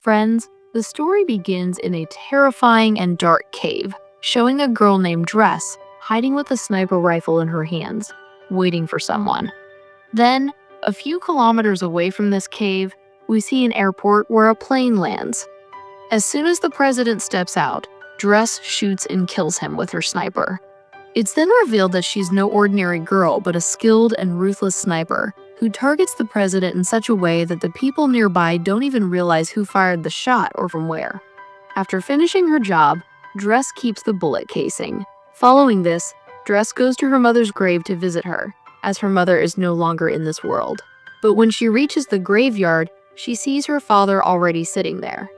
Friends, the story begins in a terrifying and dark cave, showing a girl named Dress hiding with a sniper rifle in her hands, waiting for someone. Then, a few kilometers away from this cave, we see an airport where a plane lands. As soon as the president steps out, Dress shoots and kills him with her sniper. It's then revealed that she's no ordinary girl, but a skilled and ruthless sniper who targets the president in such a way that the people nearby don't even realize who fired the shot or from where. After finishing her job, Dress keeps the bullet casing. Following this, Dress goes to her mother's grave to visit her, as her mother is no longer in this world. But when she reaches the graveyard, she sees her father already sitting there.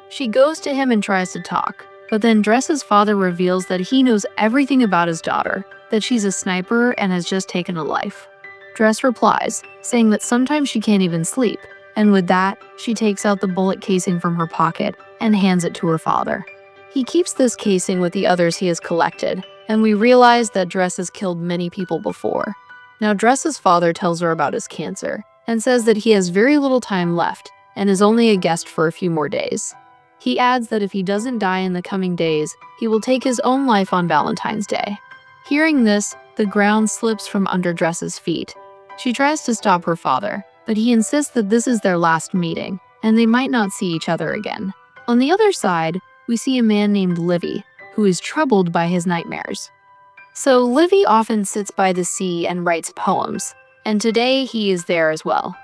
She goes to him and tries to talk, but then Dress's father reveals that he knows everything about his daughter, that she's a sniper and has just taken a life. Dress replies, saying that sometimes she can't even sleep, and with that, she takes out the bullet casing from her pocket and hands it to her father. He keeps this casing with the others he has collected, and we realize that Dress has killed many people before. Now Dress's father tells her about his cancer, and says that he has very little time left, and is only a guest for a few more days. He adds that if he doesn't die in the coming days, he will take his own life on Valentine's Day. Hearing this, the ground slips from under Dress's feet. She tries to stop her father, but he insists that this is their last meeting, and they might not see each other again. On the other side, we see a man named Livy, who is troubled by his nightmares. So Livy often sits by the sea and writes poems, and today he is there as well.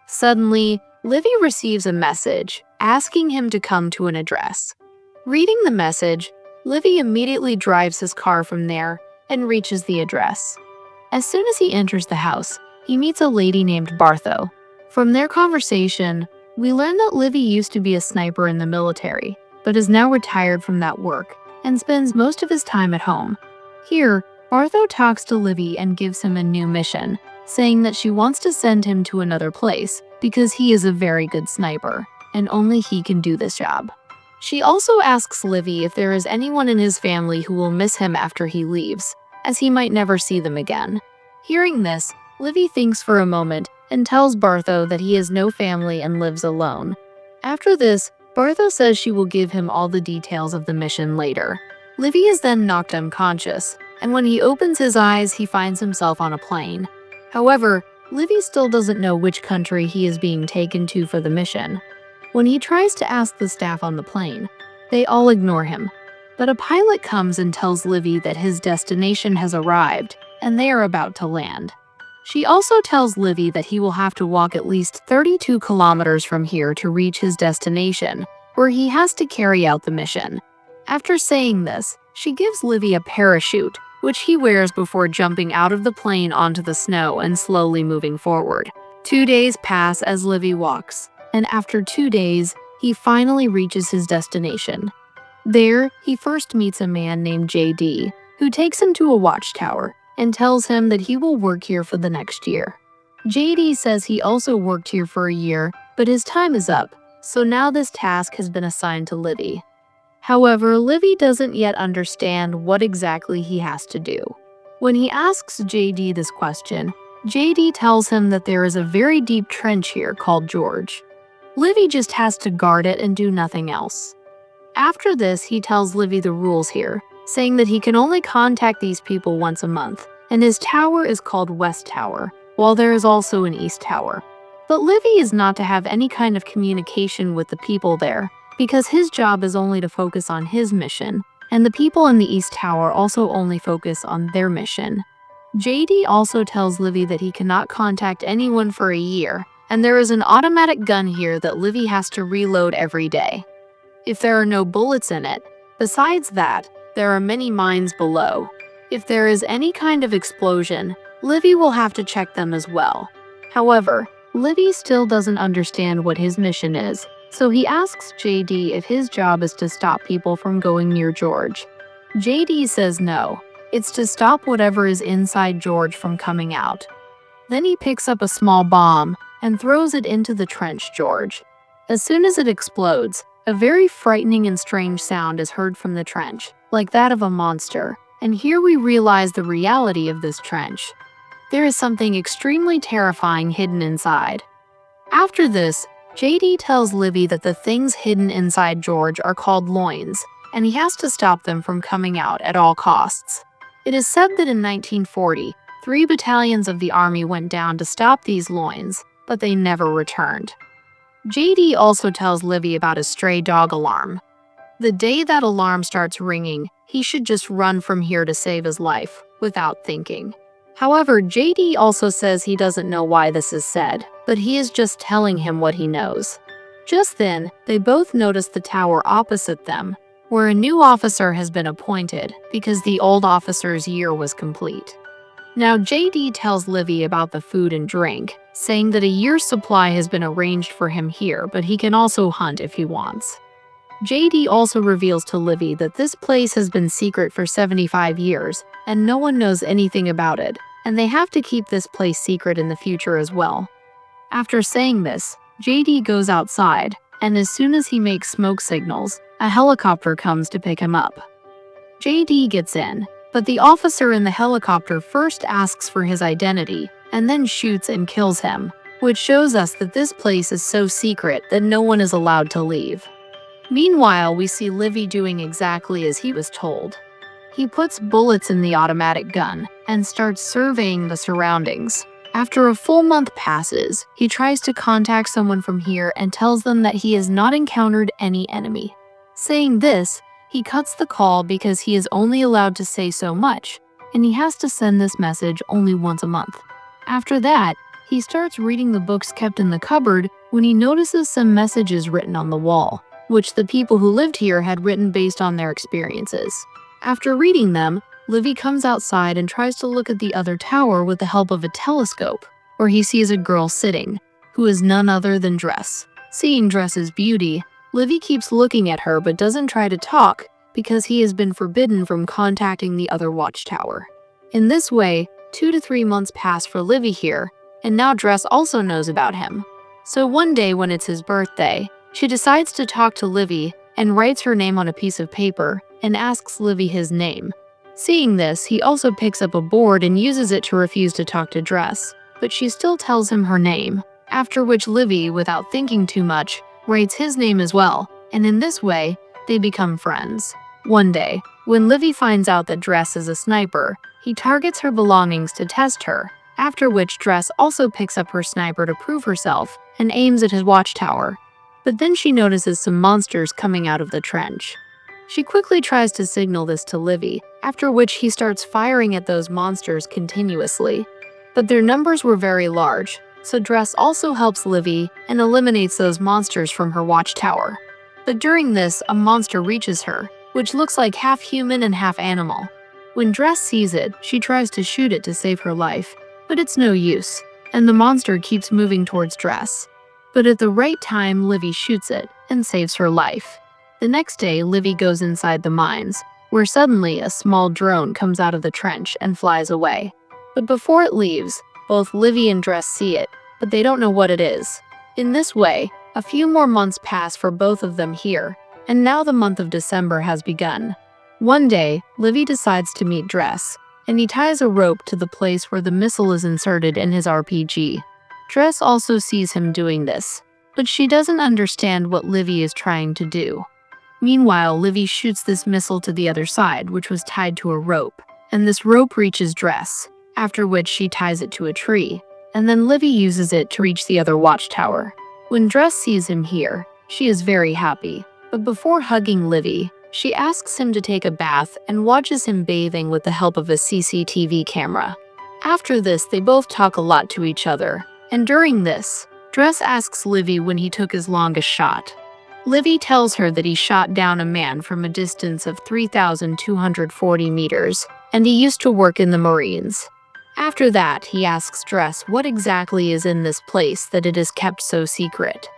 Suddenly, Livy receives a message asking him to come to an address. Reading the message, Livy immediately drives his car from there and reaches the address. As soon as he enters the house, he meets a lady named Bartho. From their conversation, we learn that Livy used to be a sniper in the military, but is now retired from that work and spends most of his time at home. Here, Bartho talks to Livy and gives him a new mission, saying that she wants to send him to another place because he is a very good sniper, and only he can do this job. She also asks Livy if there is anyone in his family who will miss him after he leaves, as he might never see them again. Hearing this, Livy thinks for a moment and tells Bartho that he has no family and lives alone. After this, Bartho says she will give him all the details of the mission later. Livy is then knocked unconscious, and when he opens his eyes, he finds himself on a plane. However, Livy still doesn't know which country he is being taken to for the mission. When he tries to ask the staff on the plane, they all ignore him. But a pilot comes and tells Livy that his destination has arrived, and they are about to land. She also tells Livy that he will have to walk at least 32 kilometers from here to reach his destination, where he has to carry out the mission. After saying this, she gives Livy a parachute, which he wears before jumping out of the plane onto the snow and slowly moving forward. 2 days pass as Livy walks, and after 2 days, he finally reaches his destination. There, he first meets a man named JD, who takes him to a watchtower and tells him that he will work here for the next year. JD says he also worked here for a year, but his time is up, so now this task has been assigned to Livy. However, Livy doesn't yet understand what exactly he has to do. When he asks JD this question, JD tells him that there is a very deep trench here called Gorge. Livy just has to guard it and do nothing else. After this, he tells Livy the rules here, saying that he can only contact these people once a month, and his tower is called West Tower, while there is also an East Tower. But Livy is not to have any kind of communication with the people there, because his job is only to focus on his mission, and the people in the East Tower also only focus on their mission. JD also tells Livy that he cannot contact anyone for a year, and there is an automatic gun here that Livy has to reload every day. If there are no bullets in it, besides that, there are many mines below. If there is any kind of explosion, Livy will have to check them as well. However, Livy still doesn't understand what his mission is, so he asks JD if his job is to stop people from going near Gorge. JD says no, it's to stop whatever is inside Gorge from coming out. Then he picks up a small bomb and throws it into the trench Gorge. As soon as it explodes, a very frightening and strange sound is heard from the trench, like that of a monster, and here we realize the reality of this trench. There is something extremely terrifying hidden inside. After this, JD tells Livy that the things hidden inside George are called loins, and he has to stop them from coming out at all costs. It is said that in 1940, 3 battalions of the army went down to stop these loins, but they never returned. JD also tells Livy about a stray dog alarm. The day that alarm starts ringing, he should just run from here to save his life, without thinking. However, JD also says he doesn't know why this is said, but he is just telling him what he knows. Just then, they both notice the tower opposite them, where a new officer has been appointed because the old officer's year was complete. Now, JD tells Livy about the food and drink, saying that a year's supply has been arranged for him here, but he can also hunt if he wants. JD also reveals to Livy that this place has been secret for 75 years, and no one knows anything about it, and they have to keep this place secret in the future as well. After saying this, JD goes outside, and as soon as he makes smoke signals, a helicopter comes to pick him up. JD gets in, but the officer in the helicopter first asks for his identity, and then shoots and kills him, which shows us that this place is so secret that no one is allowed to leave. Meanwhile, we see Livy doing exactly as he was told. He puts bullets in the automatic gun and starts surveying the surroundings. After a full month passes, he tries to contact someone from here and tells them that he has not encountered any enemy. Saying this, he cuts the call because he is only allowed to say so much, and he has to send this message only once a month. After that, he starts reading the books kept in the cupboard when he notices some messages written on the wall, which the people who lived here had written based on their experiences. After reading them, Livy comes outside and tries to look at the other tower with the help of a telescope, where he sees a girl sitting, who is none other than Dress. Seeing Dress's beauty, Livy keeps looking at her but doesn't try to talk because he has been forbidden from contacting the other watchtower. In this way, 2 to 3 months pass for Livy here, and now Dress also knows about him. So one day when it's his birthday, she decides to talk to Livy and writes her name on a piece of paper and asks Livy his name. Seeing this, he also picks up a board and uses it to refuse to talk to Dress, but she still tells him her name, after which Livy, without thinking too much, writes his name as well, and in this way, they become friends. One day, when Livy finds out that Dress is a sniper, he targets her belongings to test her, after which Dress also picks up her sniper to prove herself and aims at his watchtower. But then she notices some monsters coming out of the trench. She quickly tries to signal this to Livy, after which he starts firing at those monsters continuously. But their numbers were very large, so Dress also helps Livy and eliminates those monsters from her watchtower. But during this, a monster reaches her, which looks like half human and half animal. When Dress sees it, she tries to shoot it to save her life, but it's no use, and the monster keeps moving towards Dress. But at the right time, Livy shoots it and saves her life. The next day, Livy goes inside the mines, where suddenly a small drone comes out of the trench and flies away. But before it leaves, both Livy and Dress see it, but they don't know what it is. In this way, a few more months pass for both of them here, and now the month of December has begun. One day, Livy decides to meet Dress, and he ties a rope to the place where the missile is inserted in his RPG. Dress also sees him doing this, but she doesn't understand what Livy is trying to do. Meanwhile, Livy shoots this missile to the other side, which was tied to a rope, and this rope reaches Dress, after which she ties it to a tree, and then Livy uses it to reach the other watchtower. When Dress sees him here, she is very happy, but before hugging Livy, she asks him to take a bath and watches him bathing with the help of a CCTV camera. After this, they both talk a lot to each other, and during this, Dress asks Livy when he took his longest shot. Livy tells her that he shot down a man from a distance of 3,240 meters, and he used to work in the Marines. After that, he asks Dress what exactly is in this place that it is kept so secret.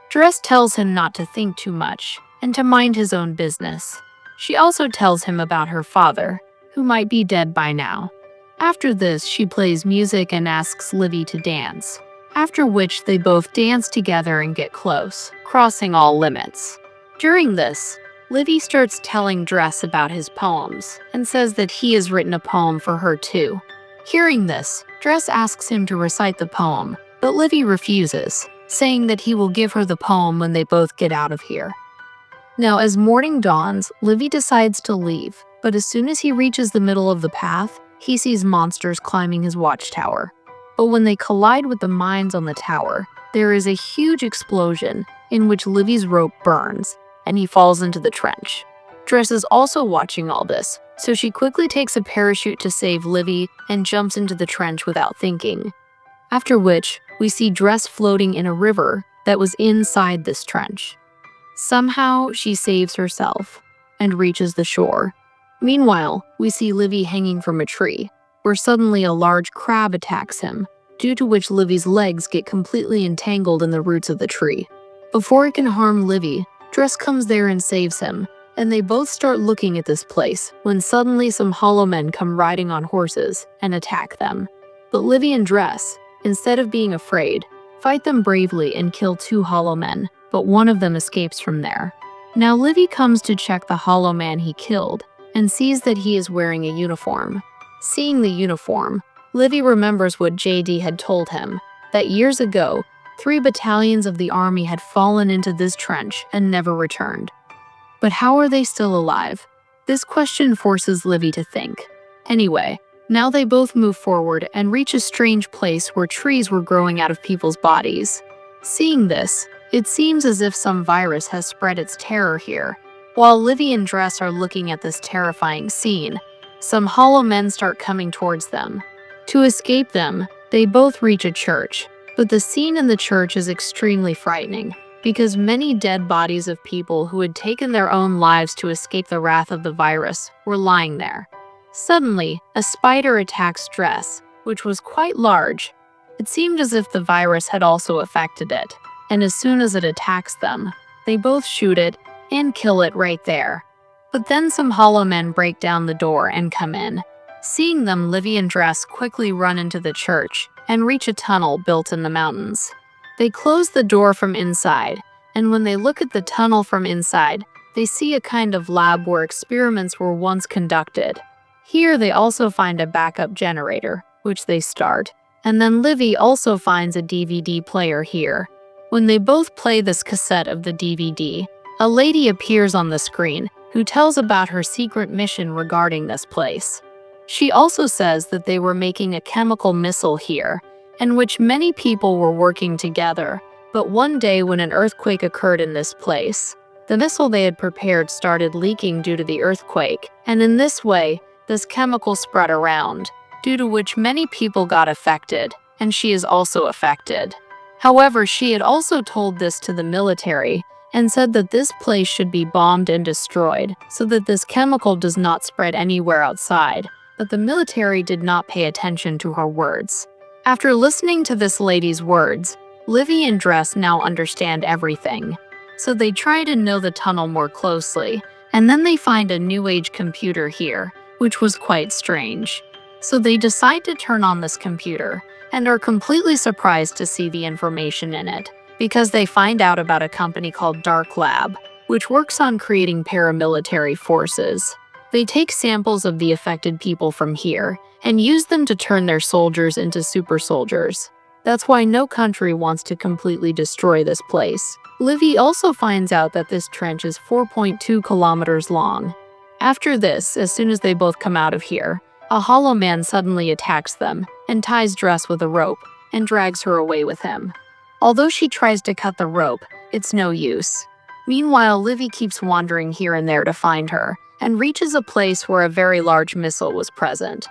Dress tells him not to think too much, and to mind his own business. She also tells him about her father, who might be dead by now. After this, she plays music and asks Livy to dance, after which they both dance together and get close, crossing all limits. During this, Livy starts telling Dress about his poems, and says that he has written a poem for her too. Hearing this, Dress asks him to recite the poem, but Livy refuses. saying that he will give her the poem when they both get out of here. Now, as morning dawns, Livy decides to leave, but as soon as he reaches the middle of the path, he sees monsters climbing his watchtower. But when they collide with the mines on the tower, there is a huge explosion in which Livy's rope burns, and he falls into the trench. Dress is also watching all this, so she quickly takes a parachute to save Livy and jumps into the trench without thinking. After which, we see Dress floating in a river that was inside this trench. Somehow, she saves herself and reaches the shore. Meanwhile, we see Livy hanging from a tree, where suddenly a large crab attacks him, due to which Livy's legs get completely entangled in the roots of the tree. Before it can harm Livy, Dress comes there and saves him, and they both start looking at this place when suddenly some hollow men come riding on horses and attack them. But Livy and Dress, instead of being afraid, fight them bravely and kill 2 hollow men, but one of them escapes from there. Now Livy comes to check the hollow man he killed and sees that he is wearing a uniform. Seeing the uniform, Livy remembers what JD had told him, that years ago, 3 battalions of the army had fallen into this trench and never returned. But how are they still alive? This question forces Livy to think. Anyway, now they both move forward and reach a strange place where trees were growing out of people's bodies. Seeing this, it seems as if some virus has spread its terror here. While Livy and Dress are looking at this terrifying scene, some hollow men start coming towards them. To escape them, they both reach a church, but the scene in the church is extremely frightening, because many dead bodies of people who had taken their own lives to escape the wrath of the virus were lying there. Suddenly, a spider attacks Dress, which was quite large. It seemed as if the virus had also affected it, and as soon as it attacks them, they both shoot it and kill it right there. But then some hollow men break down the door and come in. Seeing them, Livy and Dress quickly run into the church and reach a tunnel built in the mountains. They close the door from inside, and when they look at the tunnel from inside, they see a kind of lab where experiments were once conducted. Here they also find a backup generator, which they start, and then Livy also finds a DVD player here. When they both play this cassette of the DVD, a lady appears on the screen who tells about her secret mission regarding this place. She also says that they were making a chemical missile here, in which many people were working together, but one day when an earthquake occurred in this place, the missile they had prepared started leaking due to the earthquake, and in this way, this chemical spread around, due to which many people got affected, and she is also affected. However, she had also told this to the military and said that this place should be bombed and destroyed so that this chemical does not spread anywhere outside, but the military did not pay attention to her words. After listening to this lady's words, Livy and Dress now understand everything. So they try to know the tunnel more closely, and then they find a new age computer here, which was quite strange. So they decide to turn on this computer, and are completely surprised to see the information in it, because they find out about a company called Dark Lab, which works on creating paramilitary forces. They take samples of the affected people from here, and use them to turn their soldiers into super soldiers. That's why no country wants to completely destroy this place. Livy also finds out that this trench is 4.2 kilometers long. After this, as soon as they both come out of here, a hollow man suddenly attacks them and ties Dress with a rope and drags her away with him. Although she tries to cut the rope, it's no use. Meanwhile, Livy keeps wandering here and there to find her and reaches a place where a very large missile was present.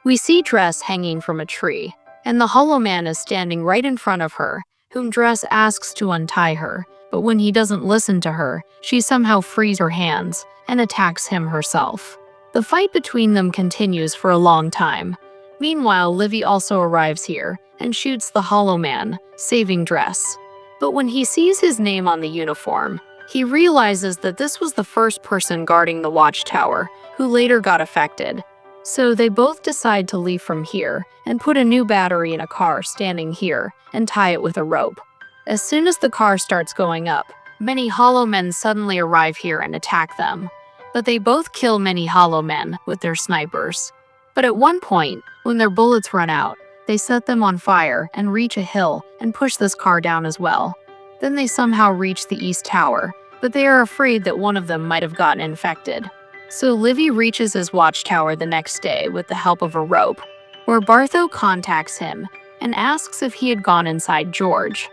We see Dress hanging from a tree, and the hollow man is standing right in front of her, whom Dress asks to untie her, but when he doesn't listen to her, she somehow frees her hands and attacks him herself. The fight between them continues for a long time. Meanwhile, Livy also arrives here and shoots the hollow man, saving Dress. But when he sees his name on the uniform, he realizes that this was the first person guarding the watchtower, who later got affected. So they both decide to leave from here and put a new battery in a car standing here and tie it with a rope. As soon as the car starts going up, many hollow men suddenly arrive here and attack them. But they both kill many hollow men with their snipers. But at one point, when their bullets run out, They set them on fire and reach a hill and push this car down as well. Then they somehow reach the East Tower, but they are afraid that one of them might have gotten infected. So Livy reaches his watchtower the next day with the help of a rope, where Bartho contacts him and asks if he had gone inside Gorge.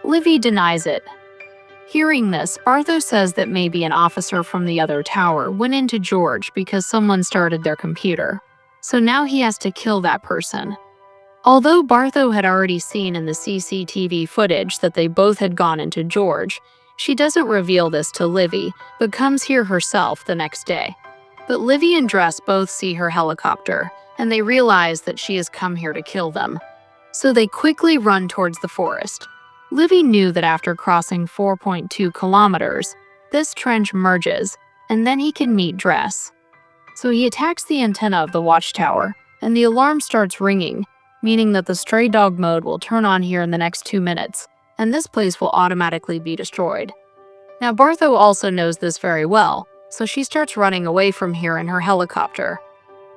Livy denies it. Hearing this, Bartho says that maybe an officer from the other tower went into Gorge because someone started their computer. So now he has to kill that person. Although Bartho had already seen in the CCTV footage that they both had gone into Gorge, she doesn't reveal this to Livy, but comes here herself the next day. But Livy and Dress both see her helicopter, and they realize that she has come here to kill them. So they quickly run towards the forest. Livy knew that after crossing 4.2 kilometers, this trench merges, and then he can meet Dress. So he attacks the antenna of the watchtower, and the alarm starts ringing, meaning that the stray dog mode will turn on here in the next 2 minutes, and this place will automatically be destroyed. Now Bartho also knows this very well, so she starts running away from here in her helicopter.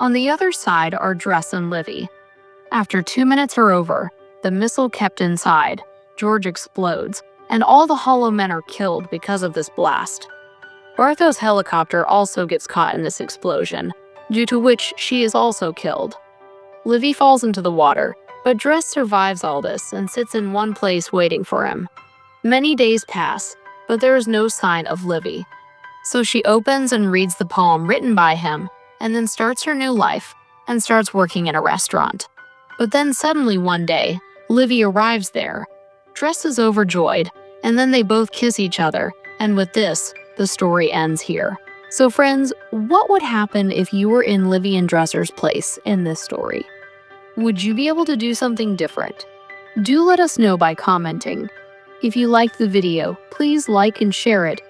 On the other side are Dress and Livy. After 2 minutes are over, the missile kept inside, Gorge explodes, and all the Hollow Men are killed because of this blast. Bartho's helicopter also gets caught in this explosion, due to which she is also killed. Livy falls into the water, but Dress survives all this and sits in one place waiting for him. Many days pass, but there is no sign of Livy. So she opens and reads the poem written by him, and then starts her new life, and starts working in a restaurant. But then suddenly one day, Livy arrives there. Dress is overjoyed, and then they both kiss each other, and with this, the story ends here. So friends, what would happen if you were in Livy and Dresser's place in this story? Would you be able to do something different? Do let us know by commenting. If you liked the video, please like and share it,